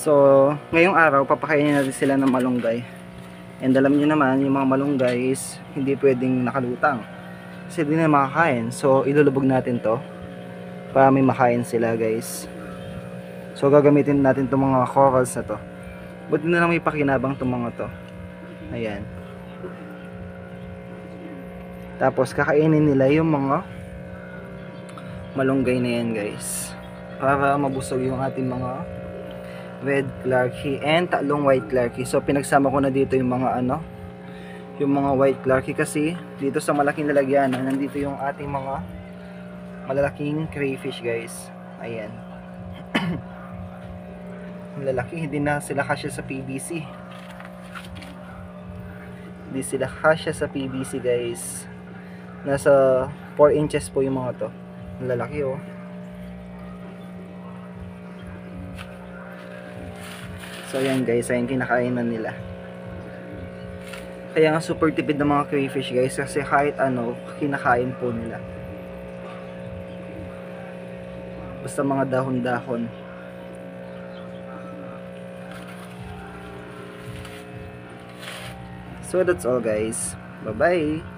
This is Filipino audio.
So, ngayong araw, papakainin natin sila ng malunggay. And alam nyo naman, yung mga malunggay is hindi pwedeng nakalutang. Kasi hindi na makakain. So, ilulubog natin to para may makain sila, guys. So, gagamitin natin itong mga corals na to. Buti na lang may pakinabang itong mga to. Ayan. Tapos, kakainin nila yung mga malunggay na yan, guys. Para mabusog yung ating mga red clarky and tatlong white clarky. So pinagsama ko na dito yung mga yung mga white clarky kasi dito sa malaking lalagyanan nandito yung ating mga malalaking crayfish, guys. Ayan. Lalaki, hindi na sila kasya sa PVC. Hindi sila kasya sa PVC, guys. Nasa 4 inches po yung mga to. Lalaki, oh. So ayan, guys, ayan kinakainan nila. Kaya nga super tipid ng mga crayfish, guys, kasi kahit ano kinakain po nila. Basta mga dahon-dahon. So that's all, guys. Bye bye.